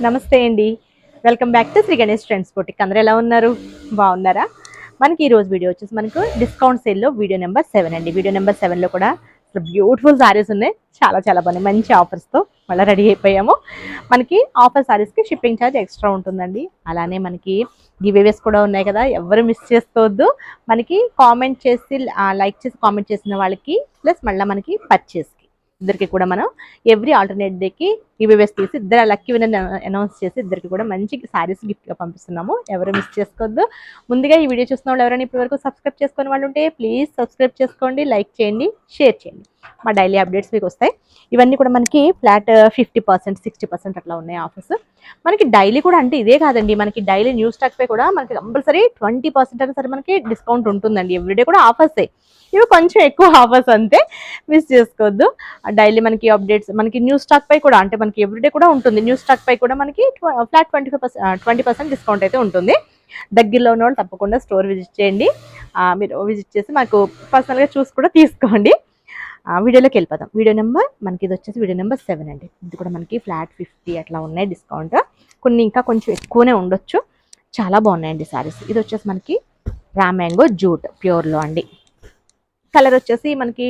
నమస్తే అండి. Welcome back to Sri Ganesh trends boutique. అందరూ ఎలా ఉన్నారు? బాగున్నారా? మనకి ఈ రోజు వీడియో వచ్చేసి మనకు డిస్కౌంట్ సేల్లో వీడియో నెంబర్ 7 అండి. వీడియో నెంబర్ 7లో కూడా బ్యూటిఫుల్ సారీస్ ఉన్నాయి. చాలా బాగున్నాయి. మంచి ఆఫర్స్తో మళ్ళీ రెడీ అయిపోయాము. మనకి ఆఫర్ సారీస్కి షిప్పింగ్ ఛార్జ్ ఎక్స్ట్రా ఉంటుందండి. అలానే మనకి గివేవేస్ కూడా ఉన్నాయి కదా, ఎవరు మిస్ చేసుకోవద్దు. మనకి కామెంట్ చేసి లైక్ చేసి కామెంట్ చేసిన వాళ్ళకి ప్లస్ మళ్ళీ మనకి పర్చేస్కి ఇద్దరికి కూడా మనం ఎవ్రీ ఆల్టర్నేట్ డేకి గివేవేస్ తీసి ఇద్దరు లక్కీ విన్నర్ అనౌన్స్ చేసి ఇద్దరికి కూడా మంచి సారీస్ గిఫ్ట్గా పంపిస్తున్నాము. ఎవరు మిస్ చేసుకోవద్దు. ముందుగా ఈ వీడియో చూస్తున్న వాళ్ళు ఎవరైనా ఇప్పటి వరకు సబ్స్క్రైబ్ చేసుకునే వాళ్ళు ఉంటే ప్లీజ్ సబ్స్క్రైబ్ చేసుకోండి, లైక్ చేయండి, షేర్ చేయండి. మా డైలీ అప్డేట్స్ మీకు వస్తాయి. ఇవన్నీ కూడా మనకి ఫ్లాట్ 50%, 60% అట్లా ఉన్నాయి ఆఫర్స్. మనకి డైలీ కూడా అంటే ఇదే కాదండి, మనకి డైలీ న్యూ స్టాక్ పై కూడా మనకి కంపల్సరీ 20% అయినా సరే మనకి డిస్కౌంట్ ఉంటుందండి. ఎవ్రీడే కూడా ఆఫర్సే, ఇవి కొంచెం ఎక్కువ ఆఫర్స్ అంతే, మిస్ చేసుకోవద్దు. డైలీ మనకి అప్డేట్స్ మనకి న్యూ స్టాక్ పై కూడా అంటే మనకి ఎవ్రీడే కూడా ఉంటుంది. న్యూ స్టాక్ పై కూడా మనకి ఫ్లాట్ 20% డిస్కౌంట్ అయితే ఉంటుంది. దగ్గరలో ఉన్న వాళ్ళు తప్పకుండా స్టోర్ విజిట్ చేయండి. మీరు విజిట్ చేసి మాకు పర్సనల్గా చూసి కూడా తీసుకోండి. వీడియోలోకి వెళ్ళిపోదాం. వీడియో నెంబర్ మనకి ఇది వచ్చేసి వీడియో నెంబర్ 7 అండి. ఇది కూడా మనకి ఫ్లాట్ 50 అట్లా ఉన్నాయి డిస్కౌంట్. కొన్ని ఇంకా కొంచెం ఎక్కువనే ఉండొచ్చు. చాలా బాగున్నాయండి సారీస్. ఇది వచ్చేసి మనకి రామ్యాంగో జూట్ ప్యూర్లో అండి. కలర్ వచ్చేసి మనకి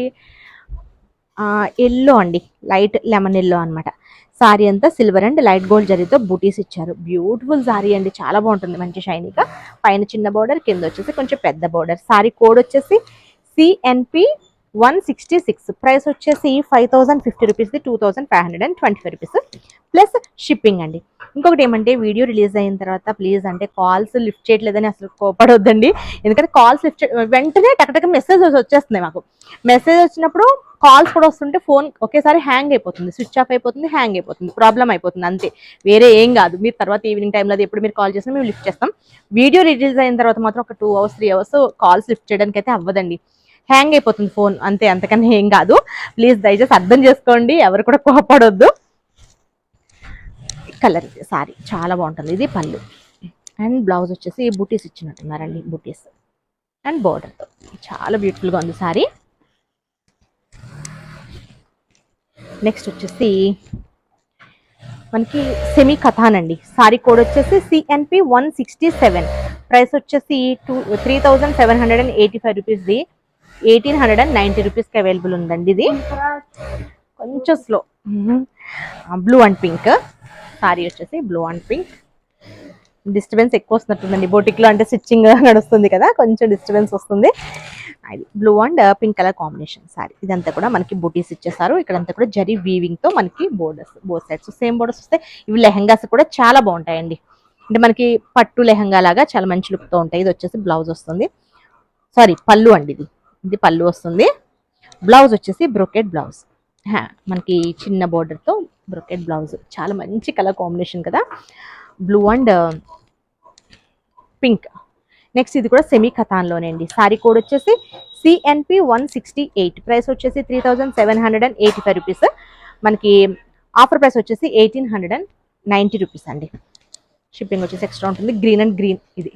ఎల్లో అండి, లైట్ లెమన్ ఎల్లో అనమాట. సారీ అంతా సిల్వర్ అండ్ లైట్ గోల్డ్ జరీతో బూటీస్ ఇచ్చారు. బ్యూటిఫుల్ సారీ అండి, చాలా బాగుంటుంది. మంచి షైనీగా పైన చిన్న బోర్డర్, కింద వచ్చేసి కొంచెం పెద్ద బోర్డర్. సారీ కోడ్ వచ్చేసి CNP 166. ప్రైస్ వచ్చేసి 5050 రూపీస్ది 2525 రూపీస్ ప్లస్ షిప్పింగ్ అండి. ఇంకొకటి ఏమంటే వీడియో రిలీజ్ అయిన తర్వాత ప్లీజ్ అంటే కాల్స్ లిఫ్ట్ చేయట్లేదని అసలు కోపడొద్దండి. ఎందుకంటే కాల్స్ లిఫ్ట్ వెంటనే టకటక మెసేజెస్ వచ్చేస్తున్నాయి. మాకు మెసేజ్ వచ్చినప్పుడు కాల్స్ కూడా వస్తుంటే ఫోన్ ఒకేసారి హ్యాంగ్ అయిపోతుంది, స్విచ్ ఆఫ్ అయిపోతుంది, హ్యాంగ్ అయిపోతుంది, ప్రాబ్లం అయిపోతుంది అంతే, వేరే ఏం కాదు. మీరు తర్వాత ఈవినింగ్ టైంలో అది ఎప్పుడు మీరు కాల్ చేసినా మేము లిఫ్ట్ చేస్తాం. వీడియో రిలీజ్ అయిన తర్వాత మాత్రం ఒక 2 hours 3 hours కాల్స్ లిఫ్ట్ చేయడానికి అయితే అవ్వదండి, హ్యాంగ్ అయిపోతుంది ఫోన్ అంతే, అంతకన్నా ఏం కాదు. ప్లీజ్ దయచేసి అర్థం చేసుకోండి, ఎవరు కూడా కోపడొద్దు. కలర్ సారీ చాలా బాగుంటుంది. ఇది పళ్ళు అండ్ బ్లౌజ్ వచ్చేసి బూటీస్ ఇచ్చినట్టున్నారండి, బూటీస్ అండ్ బోర్డర్తో చాలా బ్యూటిఫుల్గా ఉంది సారీ. నెక్స్ట్ వచ్చేసి మనకి సెమీ కథాన్ అండి. సారీ కోడ్ వచ్చేసి CNP 167. ప్రైస్ వచ్చేసి 3785 రూపీస్ది 1890 రూపీస్కి అవైలబుల్ ఉందండి. ఇది కొంచెం slow. Blue and pink sorry వచ్చేసి బ్లూ అండ్ పింక్. డిస్టర్బెన్స్ ఎక్కువ వస్తున్నట్టుందండి బోటిక్లో, అంటే స్టిచ్చింగ్ నడుస్తుంది కదా, కొంచెం డిస్టర్బెన్స్ వస్తుంది. అది blue and pink colour combination sorry. ఇదంతా కూడా మనకి బూటీస్ ఇచ్చేసారు. ఇక్కడంతా కూడా జరీ వీవింగ్తో మనకి borders, both sides same borders వస్తాయి. ఇవి లెహంగాస్ కూడా చాలా బాగుంటాయండి, అంటే మనకి పట్టు లెహంగా లాగా చాలా మంచి లుక్తో ఉంటాయి. ఇది వచ్చేసి బ్లౌజ్ వస్తుంది, సారీ పళ్ళు అండి. ఇది పళ్ళు వస్తుంది. బ్లౌజ్ వచ్చేసి బ్రోకెట్ బ్లౌజ్, మనకి చిన్న బోర్డర్తో బ్రోకెట్ బ్లౌజ్. చాలా మంచి కలర్ కాంబినేషన్ కదా, బ్లూ అండ్ పింక్. నెక్స్ట్ ఇది కూడా సెమీ కథాన్లోనే అండి. సారీ కోడ్ వచ్చేసి CNP 168. ప్రైస్ వచ్చేసి 3785 రూపీస్. మనకి ఆఫర్ ప్రైస్ వచ్చేసి 1890 రూపీస్ అండి. షిప్పింగ్ వచ్చేసి ఎక్స్ట్రా ఉంటుంది. గ్రీన్ అండ్ గ్రీన్, ఇది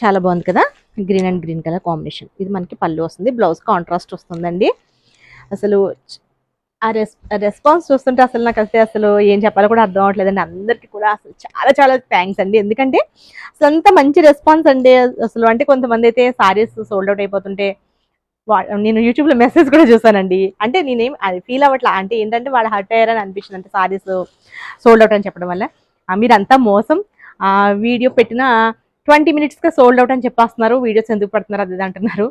చాలా బాగుంది కదా, green and green colour combination. ఇది మనకి పళ్ళు వస్తుంది, బ్లౌజ్ కాంట్రాస్ట్ వస్తుందండి. అసలు ఆ రెస్పాన్స్ చూస్తుంటే అసలు నాకు అసలు ఏం చెప్పాలో కూడా అర్థం అవ్వట్లేదండి. అందరికీ కూడా అసలు చాలా థ్యాంక్స్ అండి. ఎందుకంటే అసలు అంత మంచి రెస్పాన్స్ అండి అసలు. అంటే కొంతమంది అయితే సారీస్ సోల్డ్ అవుట్ అయిపోతుంటే నేను యూట్యూబ్లో మెసేజ్ కూడా చూసానండి. అంటే నేనేం అది ఫీల్ అవ్వట్లా, అంటే ఏంటంటే వాళ్ళు హర్ట్ అయ్యారని అనిపించింది, అంటే సారీస్ సోల్డ్ అవుట్ అని చెప్పడం వల్ల. మీరంతా మోసం. వీడియో పెట్టిన 20 minutesగా సోల్డ్ అవుట్ అని చెప్పేస్తున్నారు, వీడియోస్ ఎందుకు పడుతున్నారు అది అంటున్నారు.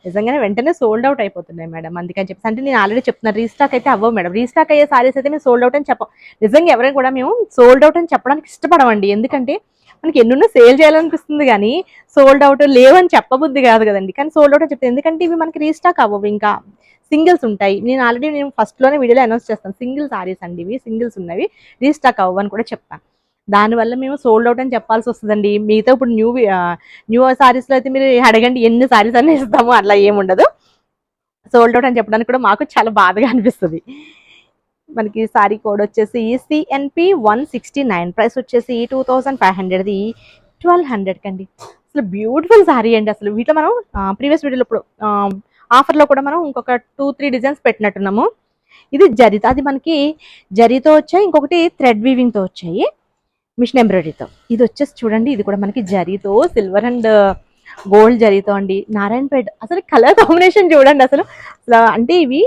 నిజంగానే వెంటనే సోల్డ్ అవుట్ అయిపోతున్నాయి మేడం, అందుకని చెప్పేసి. అంటే నేను ఆల్రెడీ చెప్తున్నాను, రీస్టాక్ అయితే అవ్వవు మేడం. రీస్టాక్ అయ్యే సారీస్ అయితే మేము సోల్డ్ అవుట్ అని చెప్పం. నిజంగా ఎవరైనా కూడా మేము సోల్డ్ అవుట్ అని చెప్పడానికి ఇష్టపడమండి. ఎందుకంటే మనకి ఎన్నున్నా సేల్ చేయాలనిపిస్తుంది కానీ సోల్డ్ అవుట్ లేవని చెప్పబుద్ధి కాదు కదండి. కానీ సోల్డ్ అవుట్ అని చెప్తే, ఎందుకంటే ఇవి మనకి రీస్టాక్ అవ్వవు, ఇంకా సింగిల్స్ ఉంటాయి. నేను ఫస్ట్లోనే వీడియోలో అనౌన్స్ చేస్తాను, సింగిల్ సారీస్ అండి ఇవి, సింగిల్స్ ఉన్నవి, రీస్టాక్ అవ్వవు అని కూడా చెప్తాను. దానివల్ల మేము సోల్డ్ అవుట్ అని చెప్పాల్సి వస్తుందండి. మిగతా ఇప్పుడు న్యూ సారీస్లో అయితే మీరు అడగండి ఎన్ని సారీస్ అన్నీ ఇస్తాము, అట్లా ఏముండదు. సోల్డ్ అవుట్ అని చెప్పడానికి కూడా మాకు చాలా బాధగా అనిపిస్తుంది. మనకి సారీ కోడ్ వచ్చేసి CNP 169. ప్రైస్ వచ్చేసి 2500ది 1200 కండి. అసలు బ్యూటిఫుల్ సారీ అండి. అసలు వీటిలో మనం ప్రీవియస్ వీడియోలో ఇప్పుడు ఆఫర్లో కూడా మనం ఇంకొక 2-3 డిజైన్స్ పెట్టినట్టున్నాము. ఇది జరీతో, అది మనకి జరీతో వచ్చాయి, ఇంకొకటి థ్రెడ్ వీవింగ్ తో వచ్చాయి మిషన్ ఎంబ్రాయిడరీతో. ఇది వచ్చేసి చూడండి, ఇది కూడా మనకి జరీతో సిల్వర్ అండ్ గోల్డ్ జరీతో అండి. నారాయణపేట అసలు కలర్ కాంబినేషన్ చూడండి అసలు అంటే ఇవి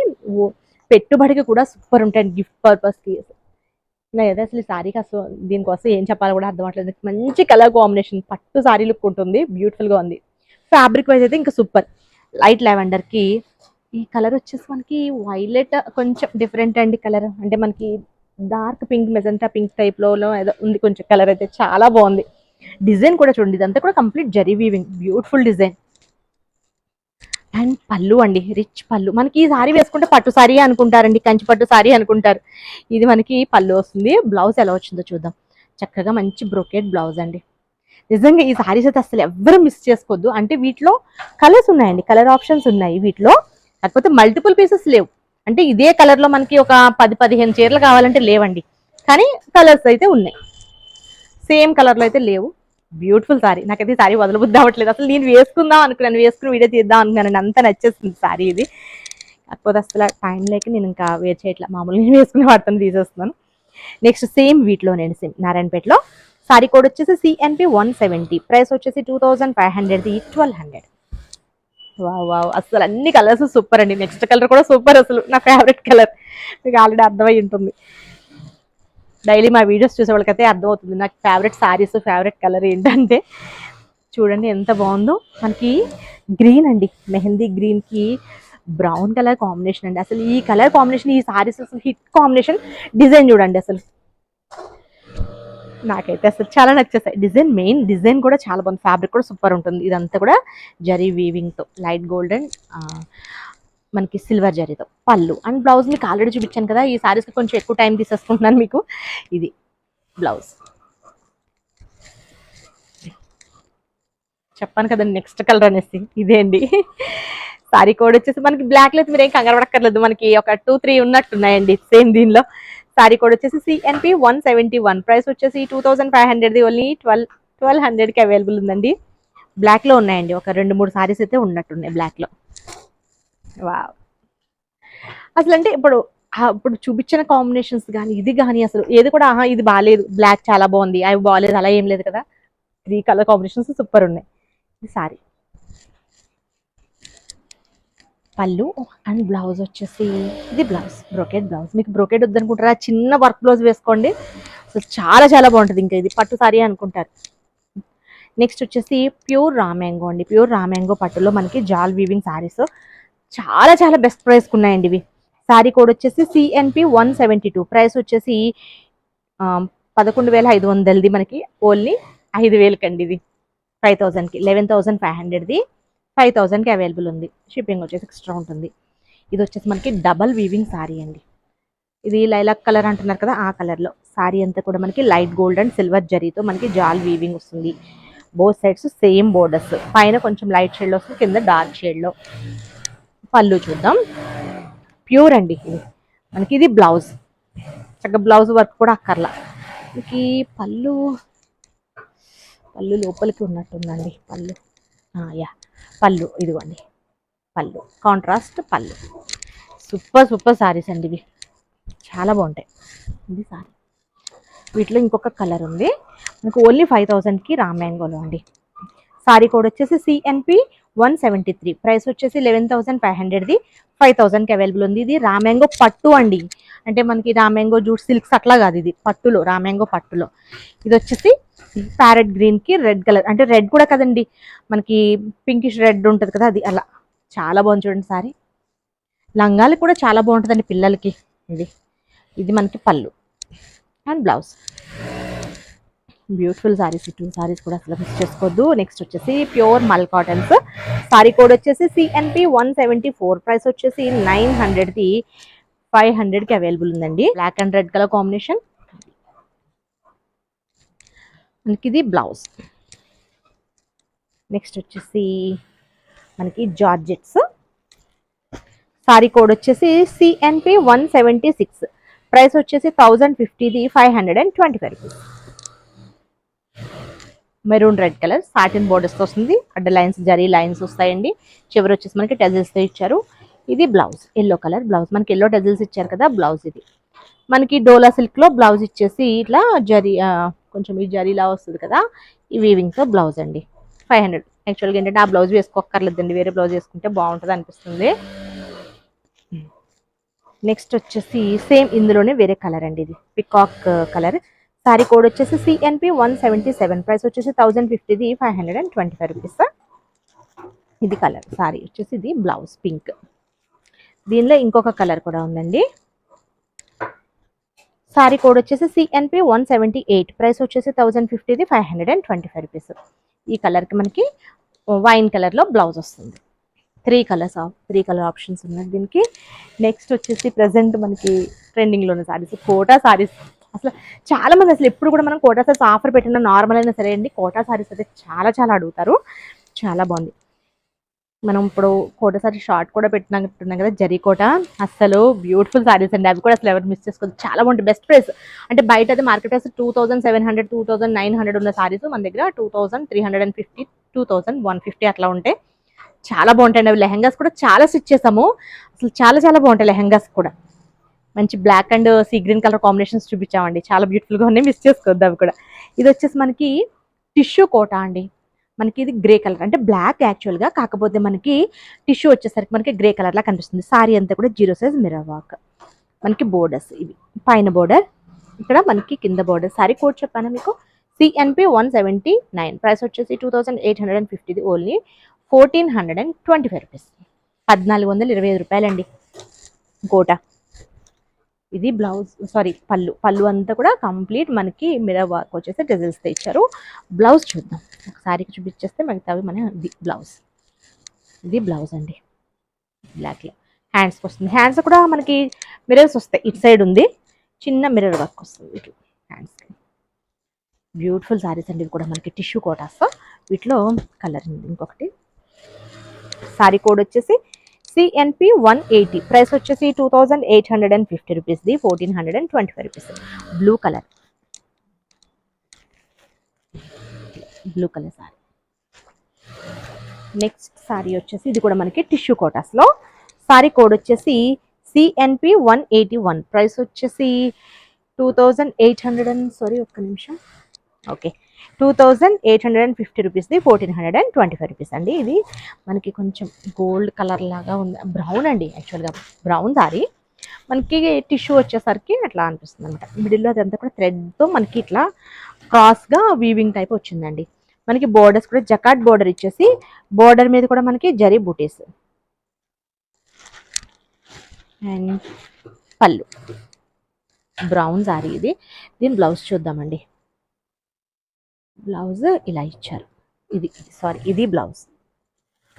పెట్టుబడికి కూడా సూపర్ ఉంటాయండి, గిఫ్ట్ పర్పస్కి. లేదా అసలు ఈ శారీకి అసలు దీనికోసం ఏం చెప్పాలో కూడా అర్థం అవట్లేదు. మంచి కలర్ కాంబినేషన్, పట్టు శారీ లుక్ ఉంటుంది, బ్యూటిఫుల్గా ఉంది. ఫ్యాబ్రిక్ వైజ్ అయితే ఇంకా సూపర్. లైట్ లెవెండర్కి ఈ కలర్ వచ్చేసి మనకి వైలెట్ కొంచెం డిఫరెంట్ అండి కలర్, అంటే మనకి డార్క్ పింక్ మెజెంటా పింక్ టైప్లో ఏదో ఉంది కొంచెం కలర్, అయితే చాలా బాగుంది. డిజైన్ కూడా చూడండి, ఇదంతా కూడా complete zari weaving, beautiful design. And పళ్ళు అండి, రిచ్ పళ్ళు. మనకి ఈ సారీ వేసుకుంటే పట్టు సారీ అనుకుంటారండి, కంచి పట్టు సారీ అనుకుంటారు. ఇది మనకి పళ్ళు వస్తుంది. బ్లౌజ్ ఎలా వచ్చిందో చూద్దాం. చక్కగా మంచి బ్రోకెట్ బ్లౌజ్ అండి. నిజంగా ఈ సారీస్ అయితే అసలు ఎవ్వరూ మిస్ చేసుకోవద్దు. అంటే వీటిలో కలర్స్ ఉన్నాయండి, కలర్ ఆప్షన్స్ ఉన్నాయి వీటిలో, కాకపోతే మల్టిపుల్ పీసెస్ లేవు. అంటే ఇదే కలర్లో మనకి ఒక 10-15 చీరలు కావాలంటే లేవండి, కానీ కలర్స్ అయితే ఉన్నాయి. సేమ్ కలర్లో అయితే లేవు. Beautiful sorry. నాకైతే సారీ వదలబుద్ధి అవ్వట్లేదు. అసలు నేను వేసుకుందాం అనుకున్నాను, వేసుకుని వీడియో తీద్దాం అనుకున్నాను, అంత నచ్చేస్తుంది సారీ ఇది. కాకపోతే అసలు టైం లేక నేను ఇంకా వేర్ చేయట్లా, మామూలుగా నేను వేసుకునే వాటిని తీసేస్తున్నాను. నెక్స్ట్ సేమ్ వీటిలోనండి, సేమ్ నారాయణపేటలో. సారీ కోడ్ వచ్చేసి CNP 170, ప్రైస్ వచ్చేసి 2500, 1200. వావ్ వావ్, అసలు అన్ని కలర్స్ సూపర్ అండి. నెక్స్ట్ కలర్ కూడా సూపర్, అసలు నా ఫేవరెట్ కలర్, మీకు ఆల్రెడీ అర్థమై ఉంటుంది. డైలీ మా వీడియోస్ చూసే వాళ్ళకైతే అర్థమవుతుంది నాకు ఫేవరెట్ సారీస్, ఫేవరెట్ కలర్ ఏంటంటే. చూడండి ఎంత బాగుందో, మనకి గ్రీన్ అండి, మెహందీ గ్రీన్కి బ్రౌన్ కలర్ కాంబినేషన్ అండి. అసలు ఈ కలర్ కాంబినేషన్, ఈ సారీస్ అసలు హిట్ కాంబినేషన్. డిజైన్ చూడండి అసలు, నాకైతే అసలు చాలా నచ్చేస్తాయి. డిజైన్, మెయిన్ డిజైన్ కూడా చాలా బాగుంది. ఫ్యాబ్రిక్ కూడా సూపర్ ఉంటుంది. ఇదంతా కూడా జరీ వీవింగ్తో, లైట్ గోల్డ్ అండ్ మనకి సిల్వర్ జరీతో. పళ్ళు అండ్ బ్లౌజ్ మీకు ఆల్రెడీ చూపించాను కదా. ఈ సారీస్కి కొంచెం ఎక్కువ టైం తీసేసుకుంటున్నాను మీకు. ఇది బ్లౌజ్, చెప్పాను కదండి నెక్స్ట్ కలర్ అనేసి, ఇదే అండి. సారీ కోడ్ వచ్చేసి మనకి బ్లాక్ లో మీరు ఏం కంగారు పడక్కర్లేదు, మనకి ఒక 2-3 ఉన్నట్టున్నాయండి సేమ్ దీనిలో. సారీ కోడ్ వచ్చేసి CNP 171, ప్రైస్ వచ్చేసి 2500, ఓన్లీ 1200కి అవైలబుల్ ఉందండి. బ్లాక్ లో ఉన్నాయండి, ఒక 2-3 సారీస్ అయితే ఉన్నట్టున్నాయి బ్లాక్ లో. వావ్, అసలు అంటే ఇప్పుడు చూపించిన కాంబినేషన్స్ కానీ ఇది కానీ అసలు ఏది కూడా ఇది బాగాలేదు, బ్లాక్ చాలా బాగుంది, అవి బాగాలేదు అలా ఏం లేదు కదా. 3 కలర్ కాంబినేషన్స్ సూపర్ ఉన్నాయి. ఇది సారీ. పళ్ళు అండ్ బ్లౌజ్ వచ్చేసి ఇది బ్లౌజ్, బ్రోకెట్ బ్లౌజ్. మీకు బ్రోకెట్ వద్దనుకుంటారా, చిన్న వర్క్ బ్లౌజ్ వేసుకోండి, అసలు చాలా చాలా బాగుంటుంది. ఇంకా ఇది పట్టు సారీ అనుకుంటారు. నెక్స్ట్ వచ్చేసి ప్యూర్ రామ్యాంగో అండి. ప్యూర్ రామ్యాంగో పట్టులో మనకి జాల్ వీవింగ్ సారీస్ చాలా చాలా బెస్ట్ ప్రైస్కి ఉన్నాయండి ఇవి. సారీ కోడ్ వచ్చేసి CNP 172, ప్రైస్ వచ్చేసి 11,500ది, మనకి ఓన్లీ 5,000కి అండి. ఇది 5,000కి, 11,500ది 5,000కి అవైలబుల్ ఉంది. షిప్పింగ్ వచ్చేసి ఎక్స్ట్రా ఉంటుంది. ఇది వచ్చేసి మనకి డబల్ వీవింగ్ సారీ అండి. ఇది లైలాక్ కలర్ అంటున్నారు కదా, ఆ కలర్లో సారీ అంతా కూడా మనకి లైట్ గోల్డ్ అండ్ సిల్వర్ జరీతో మనకి జాల్ వీవింగ్ వస్తుంది. బోత్ సైడ్స్ సేమ్ బోర్డర్స్, పైన కొంచెం లైట్ షేడ్లో వస్తుంది, కింద డార్క్ షేడ్లో. పళ్ళు చూద్దాం. ప్యూర్ అండి ఇది మనకి. ఇది బ్లౌజ్, చక్కగా బ్లౌజ్ వర్క్ కూడా అక్కర్లా. మనకి పళ్ళు లోపలికి ఉన్నట్టుందండి పళ్ళు. యా, పళ్ళు ఇదిగోండి, పళ్ళు కాంట్రాస్ట్ పళ్ళు. సూపర్ సారీస్ అండి ఇవి, చాలా బాగుంటాయి. ఇది సారీ. వీటిలో ఇంకొక కలర్ ఉంది మనకు, ఓన్లీ 5,000కి రామ్యాంగోలో అండి. సారీ కోడ్ వచ్చేసి CNP 173, ప్రైస్ వచ్చేసి 11,500ది 5,000కి అవైలబుల్ ఉంది. ఇది రామ్యాంగో పట్టు అండి, అంటే మనకి రామ్యాంగో జూట్ సిల్క్స్ అట్లా కాదు, ఇది పట్టులో, రామ్యాంగో పట్టులో. ఇది వచ్చేసి ప్యారెట్ గ్రీన్కి రెడ్ కలర్, అంటే రెడ్ కూడా కదండి, మనకి పింకిష్ రెడ్ ఉంటుంది కదా, అది అలా. చాలా బాగుంది చూడండి సారీ. లంగాలు కూడా చాలా బాగుంటుందండి పిల్లలకి. ఇది మనకి పళ్ళు and blouse. Beautiful sarees, 2 sarees కూడా అసలు మిస్ చేసుకోవద్దు. నెక్స్ట్ వచ్చేసి pure mul cottons. Saree code వచ్చేసి CNP 174, ప్రైస్ వచ్చేసి 900ది 500కి అవైలబుల్ ఉందండి. Black and red colour combination. మనకి ఇది బ్లౌజ్. నెక్స్ట్ వచ్చేసి మనకి జార్జెట్స్. సారీ కోడ్ వచ్చేసి CNP 176, ప్రైస్ వచ్చేసి 1050ది 525 rupees. Maroon red colour satin borders వస్తుంది, అడ్డ లైన్స్ జరీ లైన్స్ వస్తాయండి. చివరి వచ్చేసి మనకి టెజల్స్తో ఇచ్చారు. ఇది బ్లౌజ్, ఎల్లో కలర్ బ్లౌజ్, మనకి ఎల్లో డజల్స్ ఇచ్చారు కదా బ్లౌజ్. ఇది మనకి డోలా సిల్క్లో బ్లౌజ్ ఇచ్చేసి ఇట్లా జరీ కొంచెం ఈ జరీలా వస్తుంది కదా, ఈ వీవింగ్తో బ్లౌజ్ అండి. 500. యాక్చువల్గా ఏంటంటే ఆ బ్లౌజ్ వేసుకోక్కర్లేదండి, వేరే బ్లౌజ్ వేసుకుంటే బాగుంటుంది అనిపిస్తుంది. నెక్స్ట్ వచ్చేసి సేమ్ ఇందులోనే వేరే కలర్ అండి, ఇది పికాక్ కలర్. సారీ కోడ్ వచ్చేసి CNP 177, ప్రైస్ వచ్చేసి 1050, 525 రూపీస్. ఇది కలర్. సారీ వచ్చేసి ఇది బ్లౌజ్ పింక్. దీనిలో ఇంకొక కలర్ కూడా ఉందండి. సారీ కోడ్ వచ్చేసి CNP 178, ప్రైస్ వచ్చేసి 1050, 525 రూపీస్. ఈ కలర్కి మనకి వైన్ కలర్లో బ్లౌజ్ వస్తుంది. 3 కలర్ ఆప్షన్స్ ఉన్నాయి దీనికి. నెక్స్ట్ వచ్చేసి ప్రజెంట్ మనకి ట్రెండింగ్లో ఉన్న సారీస్, కోటా సారీస్. అసలు చాలా మంది అసలు ఎప్పుడు కూడా మనం కోటా సారీస్ ఆఫర్ పెట్టిన నార్మల్ అయినా సరే అండి, కోటా సారీస్ అయితే చాలా అడుగుతారు. చాలా బాగుంది. మనం ఇప్పుడు కోట సారీ షార్ట్ కూడా పెట్టినట్టున్నాం కదా, జరీ కోట. అసలు బ్యూటిఫుల్ సారీస్ అండి, అవి కూడా అసలు ఎవరు మిస్ చేసుకోవచ్చు. చాలా బాగుంటుంది, బెస్ట్ ప్రైస్. అంటే బయట అయితే మార్కెట్ ప్రైస్ 2700, 2900 ఉన్న సారీస్ మన దగ్గర 2350, 2150 అట్లా ఉంటాయి. చాలా బాగుంటాయండి అవి. లెహంగాస్ కూడా చాలా స్టిచ్ చేసాము, అసలు చాలా బాగుంటాయి లెహంగాస్ కూడా. మంచి black and sea green colour combinations చూపించామండి, చాలా బ్యూటిఫుల్గా ఉన్నాయి, మిస్ చేసుకోవద్దు అవి కూడా. ఇది వచ్చేసి మనకి టిష్యూ కోట అండి. మనకి ఇది గ్రే కలర్, అంటే బ్లాక్ యాక్చువల్గా, కాకపోతే మనకి టిష్యూ వచ్చేసరికి మనకి గ్రే కలర్ లా కనిపిస్తుంది. సారీ అంతా కూడా 0 సైజ్ మిర్రర్ వర్క్. మనకి బోర్డర్స్ ఇవి, పైన బోర్డర్, ఇక్కడ మనకి కింద బోర్డర్. సారీ కోడ్ చెప్పాను మీకు, CNP 179, ప్రైస్ వచ్చేసి 2850, ఓన్లీ 1425 రూపీస్. 1425 రూపాయలండి కోట. ఇది బ్లౌజ్, సారీ పళ్ళు అంతా కూడా కంప్లీట్ మనకి మిర్రర్ వర్క్ వచ్చేసి డజల్స్తో ఇచ్చారు. బ్లౌజ్ చూద్దాం ఒకసారికి చూపించేస్తే మిగతావి మన బ్లౌజ్. ఇది బ్లౌజ్ అండి, బ్లాక్లో హ్యాండ్స్కి వస్తుంది. హ్యాండ్స్ కూడా మనకి మిర్రర్స్ వస్తాయి, ఇటు సైడ్ ఉంది చిన్న మిర్రర్ వర్క్ వస్తుంది ఇటు హ్యాండ్స్కి. బ్యూటిఫుల్ సారీస్ అండి ఇవి కూడా, మనకి టిష్యూ కోటాస్. వీటిలో కలర్ ఉంది ఇంకొకటి. సారీ కోడ్ వచ్చేసి CNP 180, ప్రైస్ వచ్చేసి 2850 రూపీస్ది, 1425 rupees. Blue colour sorry. Next sorry వచ్చేసి ఇది కూడా మనకి టిష్యూ కోటాస్లో. సారీ కోడ్ వచ్చేసి CNP 181, ప్రైస్ వచ్చేసి 2800, సారీ ఒక్క నిమిషం, ఓకే 2850 రూపీస్ది, 1425 రూపీస్ అండి. ఇది మనకి కొంచెం గోల్డ్ కలర్ లాగా ఉంది, బ్రౌన్ అండి యాక్చువల్గా, బ్రౌన్ సారీ. మనకి టిష్యూ వచ్చేసరికి అట్లా అనిపిస్తుంది అనమాట. మిడిల్లో అదంతా కూడా థ్రెడ్తో మనకి ఇట్లా క్రాస్గా వీవింగ్ టైప్ వచ్చిందండి. మనకి బోర్డర్స్ కూడా జకాట్ బోర్డర్ ఇచ్చేసి, బోర్డర్ మీద కూడా మనకి జరీ బూటీస్. అండ్ పళ్ళు బ్రౌన్ సారీ ఇది. దీని బ్లౌజ్ చూద్దామండి. బ్లౌజ్ ఇలా ఇచ్చారు, ఇది బ్లౌజ్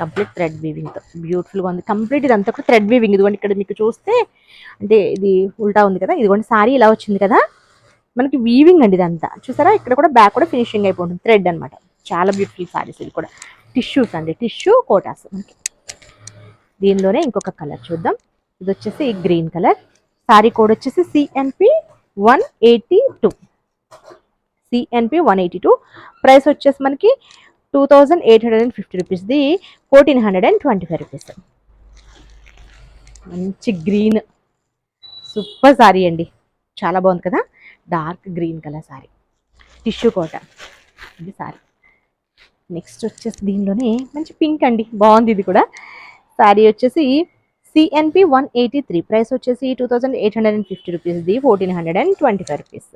కంప్లీట్ థ్రెడ్ వీవింగ్తో బ్యూటిఫుల్గా ఉంది. కంప్లీట్ ఇదంతా కూడా థ్రెడ్ వీవింగ్. ఇదిగోండి ఇక్కడ మీకు చూస్తే, అంటే ఇది ఉల్టా ఉంది కదా, ఇదిగోండి సారీ ఇలా వచ్చింది కదా, మనకి వీవింగ్ అండి ఇదంతా. చూసారా, ఇక్కడ కూడా బ్యాక్ కూడా ఫినిషింగ్ అయిపోతుంది, థ్రెడ్ అనమాట. చాలా బ్యూటిఫుల్ సారీస్. ఇది కూడా టిష్యూస్ అండి, టిష్యూ కోటాస్ మనకి. దీనిలోనే ఇంకొక కలర్ చూద్దాం. ఇది వచ్చేసి గ్రీన్ కలర్. సారీ కోడ్ వచ్చేసి CNP 182, CNP 182, ప్రైస్ వచ్చేసి మనకి 2850 రూపీస్ది, 1425 రూపీస్. మంచి గ్రీన్, సూపర్ సారీ అండి, చాలా బాగుంది కదా, dark green colour sari, tissue Kota. ఇది సారీ. నెక్స్ట్ వచ్చేసి దీనిలోనే మంచి పింక్ అండి, బాగుంది ఇది కూడా. సారీ వచ్చేసి CNP 183, ప్రైస్ వచ్చేసి 2850 రూపీస్ది, 1425 రూపీస్.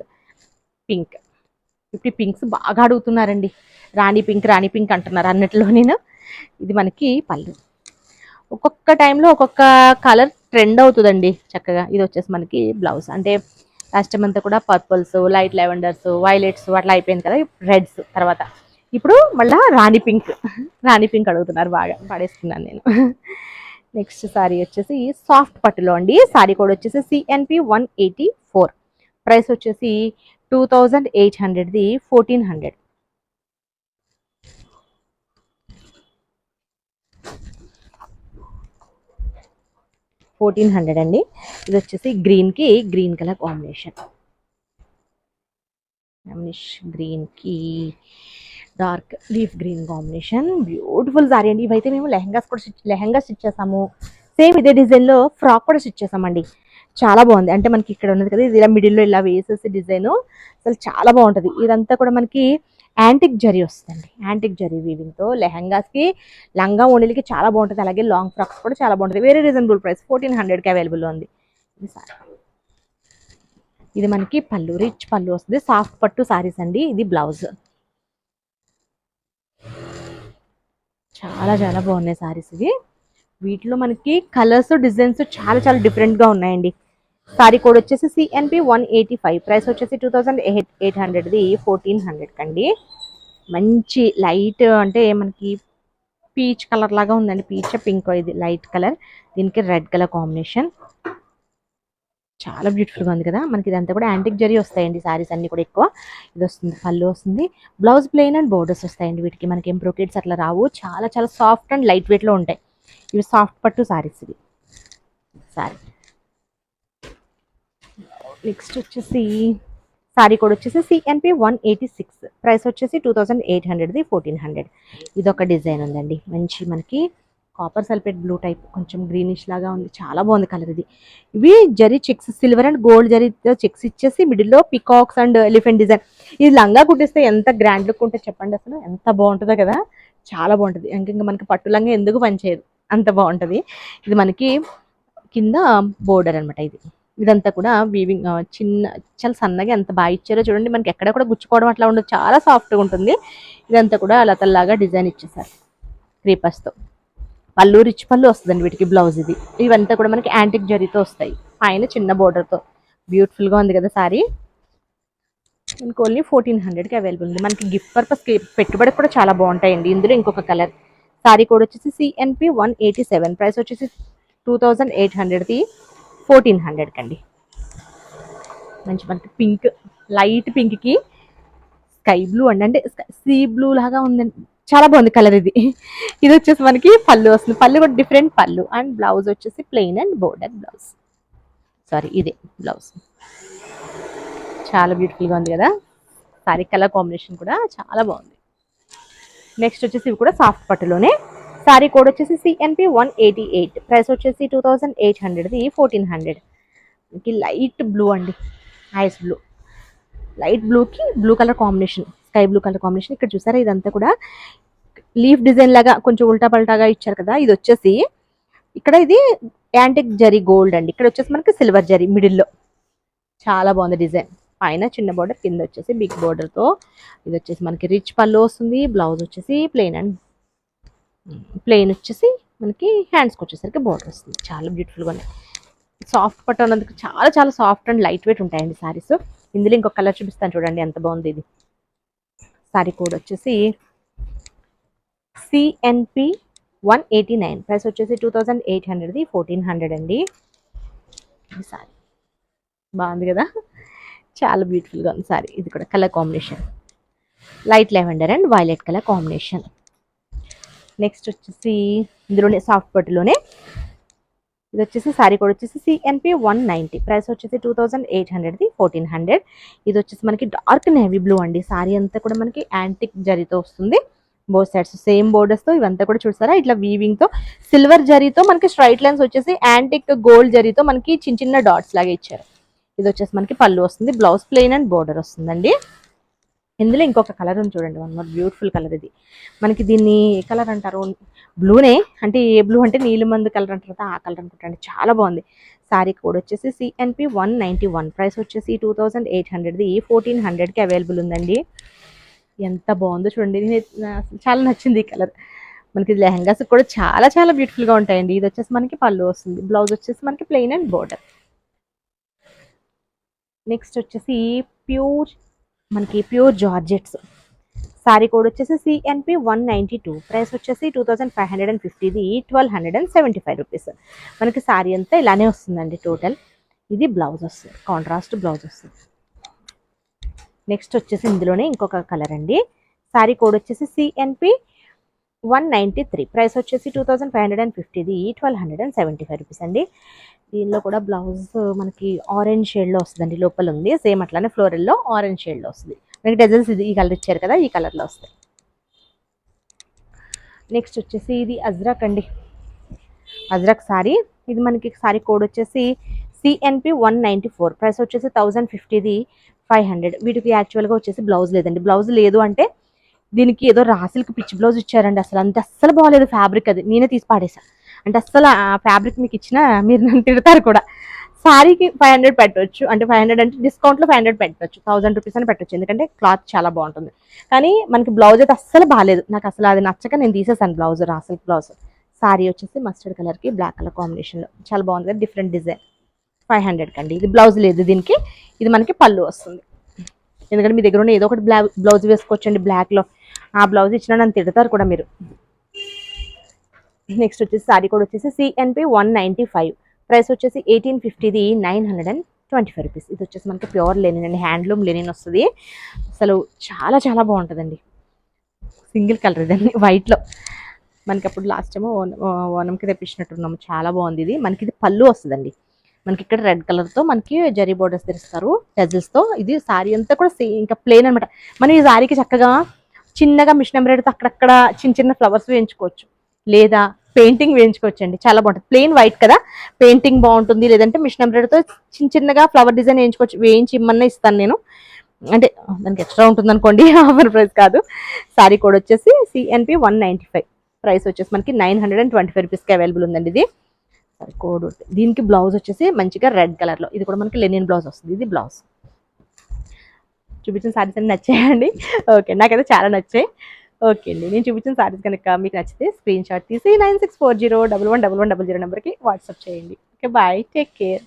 పింక్. ఇప్పుడు పింక్స్ బాగా అడుగుతున్నారండి, రాణి పింక్ అంటున్నారు అన్నట్లో నేను. ఇది మనకి పళ్ళు. ఒక్కొక్క టైంలో ఒక్కొక్క కలర్ ట్రెండ్ అవుతుందండి చక్కగా. ఇది వచ్చేసి మనకి బ్లౌజ్. అంటే లాస్ట్ టైం అంతా కూడా పర్పుల్స్, లైట్ లెవెండర్స్, వైలెట్స్ అట్లా అయిపోయింది కదా, రెడ్స్. తర్వాత ఇప్పుడు మళ్ళీ రాణి పింక్ అడుగుతున్నారు, బాగా పడేస్తున్నాను నేను. నెక్స్ట్ సారీ వచ్చేసి సాఫ్ట్ పట్టులో అండి. సారీ కోడ్ వచ్చేసి CNP 184, ప్రైస్ వచ్చేసి 2800ది, 1400. అండి. ఇది వచ్చేసి గ్రీన్కి గ్రీన్ కలర్ కాంబినేషన్, గ్రీన్కి dark leaf green combination. Beautiful sorry అండి. ఇవైతే మేము లెహంగాస్ స్టిచ్ చేసాము. సేమ్ ఇదే డిజైన్లో ఫ్రాక్ కూడా స్టిచ్ చేసామండి. చాలా బాగుంది. అంటే మనకి ఇక్కడ ఉన్నది కదా, ఇది ఇలా మిడిల్లో ఇలా వేసేసి డిజైన్ అసలు చాలా బాగుంటుంది. ఇదంతా కూడా మనకి యాంటిక్ జరీ వస్తుందండి. యాంటిక్ జరీ వీవింగ్తో లెహంగాస్కి, లంగా ఓణీలకి చాలా బాగుంటుంది. అలాగే లాంగ్ ఫ్రాక్స్ కూడా చాలా బాగుంటుంది. వెరీ రీజనబుల్ ప్రైస్, 1400కి అవైలబుల్ ఉంది. ఇది మనకి పళ్ళు, రిచ్ పళ్ళు వస్తుంది. సాఫ్ట్ పట్టు సారీస్ అండి. ఇది బ్లౌజ్. చాలా చాలా బాగున్నాయి సారీస్ ఇవి. వీటిలో మనకి కలర్స్, డిజైన్స్ చాలా చాలా డిఫరెంట్గా ఉన్నాయండి. సారీ కోడ్ వచ్చేసి CNP 185, ప్రైస్ వచ్చేసి 2800ది 1400 కండి. మంచి లైట్ అంటే మనకి పీచ్ కలర్ లాగా ఉందండి. పీచ్ పింక్, ఇది లైట్ కలర్, దీనికి రెడ్ కలర్ కాంబినేషన్. చాలా బ్యూటిఫుల్గా ఉంది కదా. మనకి ఇదంతా కూడా యాంటిక్ జరీ వస్తాయండి. సారీస్ అన్ని కూడా ఎక్కువ ఇది వస్తుంది. పళ్ళు వస్తుంది, బ్లౌజ్ ప్లెయిన్ అండ్ బోర్డర్స్ వస్తాయండి. వీటికి మనకి ఏం బ్రోకెట్స్ అట్లా రావు. చాలా చాలా సాఫ్ట్ అండ్ లైట్ వెయిట్లో ఉంటాయి. ఇవి సాఫ్ట్ పట్టు సారీస్. ఇవి సారీ. నెక్స్ట్ వచ్చేసి సారీ కోడ్ వచ్చేసి CNP 186, ప్రైస్ వచ్చేసి 2800ది 1400. ఇది ఒక డిజైన్ ఉందండి. మంచి మనకి కాపర్ సల్ఫేట్ బ్లూ టైప్, కొంచెం గ్రీనిష్ లాగా ఉంది. చాలా బాగుంది కలర్ ఇది. ఇవి zari checks, silver and gold జరీతో చెక్స్ ఇచ్చేసి మిడిల్లో పికాక్స్ అండ్ ఎలిఫెంట్ డిజైన్. ఇది లంగా కుట్టిస్తే ఎంత గ్రాండ్ లుక్ ఉంటే చెప్పండి, అసలు ఎంత బాగుంటుందో కదా. చాలా బాగుంటుంది. ఇంకా మనకి పట్టు లంగా ఎందుకు పనిచేయదు, అంత బాగుంటుంది. ఇది మనకి కింద బోర్డర్ అనమాట. ఇదంతా కూడా వీవింగ్, చిన్న చాలా సన్నగా ఎంత బాగా ఇచ్చారో చూడండి. మనకి ఎక్కడ కూడా గుచ్చుకోవడం అట్లా ఉండదు, చాలా సాఫ్ట్గా ఉంటుంది. ఇదంతా కూడా లతల్లాగా డిజైన్ ఇచ్చేసారు క్రీపర్స్తో. పళ్ళు రిచ్ పళ్ళు వస్తుందండి వీటికి. బ్లౌజ్ ఇది. ఇవంతా కూడా మనకి యాంటిక్ జరీతో వస్తాయి, పైన చిన్న బోర్డర్తో. బ్యూటిఫుల్గా ఉంది కదా సారీ. మనకి ఓన్లీ 1400కి అవైలబుల్ ఉంది. మనకి గిఫ్ట్ పర్పస్కి, పెట్టుబడికి కూడా చాలా బాగుంటాయండి. ఇందులో ఇంకొక కలర్. సారీ కోడ్ వచ్చేసి CNP 187, ప్రైస్ వచ్చేసి 2800ది 1400 కండి. మంచి మనకి పింక్, లైట్ పింక్కి స్కై బ్లూ అండి, అంటే సీ బ్లూ లాగా ఉందండి. చాలా బాగుంది కలర్ ఇది. ఇది వచ్చేసి మనకి పళ్ళు వస్తుంది. పళ్ళు కూడా డిఫరెంట్ పళ్ళు. అండ్ బ్లౌజ్ వచ్చేసి plain and border blouse. Sorry, ఇదే బ్లౌజ్. చాలా బ్యూటిఫుల్గా ఉంది కదా. సారీ కలర్ కాంబినేషన్ కూడా చాలా బాగుంది. నెక్స్ట్ వచ్చేసి ఇవి కూడా సాఫ్ట్ పట్టులోనే. సారీ కోడ్ వచ్చేసి CNP 188, ప్రైస్ వచ్చేసి 2800ది 1400. మనకి లైట్ బ్లూ అండి, ఐస్ బ్లూ. లైట్ బ్లూకి blue colour combination, sky blue colour combination. ఇక్కడ చూసారా, ఇదంతా కూడా లీఫ్ డిజైన్ లాగా కొంచెం ఉల్టా పల్టాగా ఇచ్చారు కదా. ఇది వచ్చేసి ఇక్కడ ఇది యాంటిక్ జరీ గోల్డ్ అండి. ఇక్కడ వచ్చేసి మనకి సిల్వర్ జరీ మిడిల్లో. చాలా బాగుంది డిజైన్. పైన చిన్న బోర్డర్, కింద వచ్చేసి బిగ్ బోర్డర్తో. ఇది వచ్చేసి మనకి రిచ్ పళ్ళు వస్తుంది. బ్లౌజ్ వచ్చేసి ప్లెయిన్ అండ్ ప్లెయిన్ వచ్చేసి మనకి హ్యాండ్స్కి వచ్చేసరికి బోర్డర్ వస్తుంది. చాలా బ్యూటిఫుల్గా ఉన్నాయి. సాఫ్ట్ పట్టు అన్నందుకు చాలా చాలా సాఫ్ట్ అండ్ లైట్ వెయిట్ ఉంటాయండి సారీస్. ఇందులో ఇంకొక కలర్ చూపిస్తాను చూడండి, ఎంత బాగుంది ఇది. సారీ కోడ్ వచ్చేసి CNP 189, ప్రైస్ వచ్చేసి 2800ది 1400 అండి. ఈ సారీ బాగుంది కదా, చాలా బ్యూటిఫుల్గా ఉంది సారీ. ఇది కూడా colour combination light lavender and violet colour combination. Next వచ్చేసి ఇందులోనే సాఫ్ట్ పట్టులోనే ఇది వచ్చేసి సారీ కోడ్ వచ్చేసి CNP 190, ప్రైస్ వచ్చేసి 2800ది 1400. ఇది వచ్చేసి మనకి డార్క్ నేవీ బ్లూ అండి. సారీ అంతా కూడా మనకి యాంటిక్ జరీతో వస్తుంది. బోత్ సైడ్స్ సేమ్ బోర్డర్స్తో. ఇవంతా కూడా చూస్తారా, ఇట్లా వీవింగ్తో సిల్వర్ జరీతో మనకి స్ట్రైట్ లైన్స్ వచ్చేసి యాంటిక్ గోల్డ్ జరీతో మనకి చిన్న చిన్న డాట్స్ లాగా ఇచ్చారు. ఇది వచ్చేసి మనకి పళ్ళు వస్తుంది. బ్లౌజ్ ప్లెయిన్ అండ్ బోర్డర్ వస్తుందండి. ఇందులో ఇంకొక కలర్ ఉంది చూడండి, వన్ మోర్ బ్యూటిఫుల్ కలర్. ఇది మనకి దీన్ని ఏ కలర్ అంటారు, బ్లూనే, అంటే ఏ బ్లూ అంటే నీలిమందు కలర్ అంటారు కదా, ఆ కలర్ అనుకుంటాండి. చాలా బాగుంది. సారీ కోడ్ వచ్చేసి CNP 191, ప్రైస్ వచ్చేసి 2800ది 1400కి అవైలబుల్ ఉందండి. ఎంత బాగుందో చూడండి, చాలా నచ్చింది ఈ కలర్. మనకి లెహంగాస్ కూడా చాలా చాలా బ్యూటిఫుల్గా ఉంటాయండి. ఇది వచ్చేసి మనకి పళ్ళు వస్తుంది. బ్లౌజ్ వచ్చేసి మనకి ప్లెయిన్ అండ్ బోర్డర్. నెక్స్ట్ వచ్చేసి మనకి ప్యూర్ జార్జెట్స్. సారీ కోడ్ వచ్చేసి CNP 192, ప్రైస్ వచ్చేసి 2550ది 1275 రూపీస్. మనకి సారీ అంతా ఇలానే వస్తుందండి టోటల్. ఇది బ్లౌజ్ వస్తుంది, కాంట్రాస్ట్ బ్లౌజ్ వస్తుంది. నెక్స్ట్ వచ్చేసి ఇందులోనే ఇంకొక కలర్ అండి. సారీ కోడ్ వచ్చేసి CNP 193, ప్రైస్ వచ్చేసి 2550ది 1275 రూపీస్ అండి. దీనిలో కూడా బ్లౌజ్ మనకి ఆరెంజ్ షేడ్లో వస్తుందండి, లోపల ఉంది. సేమ్ అట్లానే ఫ్లోరల్లో ఆరెంజ్ షేడ్లో వస్తుంది. మనకి డిజైన్స్ ఇది ఈ కలర్ ఇచ్చారు కదా, ఈ కలర్లో వస్తాయి. నెక్స్ట్ వచ్చేసి ఇది అజ్రాక్ అండి. అజ్రక్ సారీ. ఇది మనకి సారీ కోడ్ వచ్చేసి CNP 194, ప్రైస్ వచ్చేసి 1050, 500. వీటికి యాక్చువల్గా వచ్చేసి బ్లౌజ్ లేదండి. బ్లౌజ్ లేదు అంటే దీనికి ఏదో రాసిల్కి పిచ్చి బ్లౌజ్ ఇచ్చారండి. అస్సలు బాగోలేదు ఫ్యాబ్రిక్. అది నేనే తీసి పాడేసాను. అంటే అస్సలు ఆ ఫ్యాబ్రిక్ మీకు ఇచ్చినా మీరు నన్ను తిడతారు కూడా. సారీకి 500 పెట్టవచ్చు, అంటే 500 అంటే డిస్కౌంట్లో 500 పెట్టవచ్చు, 1000 రూపీస్ అని పెట్టవచ్చు, ఎందుకంటే క్లాత్ చాలా బాగుంటుంది. కానీ మనకి బ్లౌజ్ అయితే అస్సలు బాగాలేదు. నాకు అసలు అది నచ్చక నేను తీసేసాను బ్లౌజ్, రాసిల్క్ బ్లౌజ్. సారీ వచ్చేసి మస్టర్డ్ కలర్కి బ్లాక్ కలర్ కాంబినేషన్లో చాలా బాగుంది కదా, డిఫరెంట్ డిజైన్. 500 కండి. ఇది బ్లౌజ్ లేదు దీనికి. ఇది మనకి పళ్ళు వస్తుంది. ఎందుకంటే మీ దగ్గర ఉన్న ఏదో ఒకటి బ్లౌజ్ వేసుకోవచ్చండి బ్లాక్లో. ఆ బ్లౌజ్ ఇచ్చినా నన్ను తిడతారు కూడా మీరు. నెక్స్ట్ వచ్చేసి సారీ కూడా వచ్చేసి CNP 195, ప్రైస్ వచ్చేసి 1850, 925 రూపీస్. ఇది వచ్చేసి మనకి ప్యూర్ లెనిన్ అండి, హ్యాండ్లూమ్ లెనిన్ వస్తుంది. అసలు చాలా చాలా బాగుంటుందండి. సింగిల్ కలర్ ఇదండి, వైట్లో. మనకి అప్పుడు లాస్ట్ టైం ఓనంకి తెప్పించినట్టున్నాము. చాలా బాగుంది ఇది. మనకి ఇది పళ్ళు వస్తుందండి. మనకి ఇక్కడ రెడ్ కలర్తో మనకి జరీ బోర్డర్స్ తెరుస్తారు టెజిల్స్తో. ఇది సారీ అంతా కూడా ఇంకా ప్లెయిన్ అనమాట. మనం ఈ సారీకి చక్కగా చిన్నగా మిషన్ ఎంబ్రాయిడరీతో అక్కడక్కడ చిన్న చిన్న ఫ్లవర్స్ వేయించుకోవచ్చు, లేదా పెయింటింగ్ వేయించుకోవచ్చు అండి. చాలా బాగుంటుంది. ప్లెయిన్ వైట్ కదా, పెయింటింగ్ బాగుంటుంది. లేదంటే మిషన్ ఎంబ్రాయిడరీతో చిన్న చిన్నగా ఫ్లవర్ డిజైన్ వేయించుకోవచ్చు. వేయించి ఇమ్మన్నా ఇస్తాను నేను, అంటే దానికి ఎక్స్ట్రా ఉంటుంది అనుకోండి, ఆఫర్ ప్రైస్ కాదు. సారీ కోడ్ వచ్చేసి CNP 195, ప్రైస్ వచ్చేసి మనకి 925 రూపీస్కి అవైలబుల్ ఉందండి ఇది కోడ్. దీనికి బ్లౌజ్ వచ్చేసి మంచిగా రెడ్ కలర్లో. ఇది కూడా మనకి లెనిన్ బ్లౌజ్ వస్తుంది. ఇది బ్లౌజ్. చూపించిన సారీస్ అన్ని నచ్చాయండి. ఓకే, నాకైతే చాలా నచ్చాయి. ఓకే అండి, నేను చూపించిన సారీస్ కనుక మీకు నచ్చితే స్క్రీన్ షాట్ తీసి 9640111100 నెంబర్కి వాట్సాప్ చేయండి. Okay, bye, take care.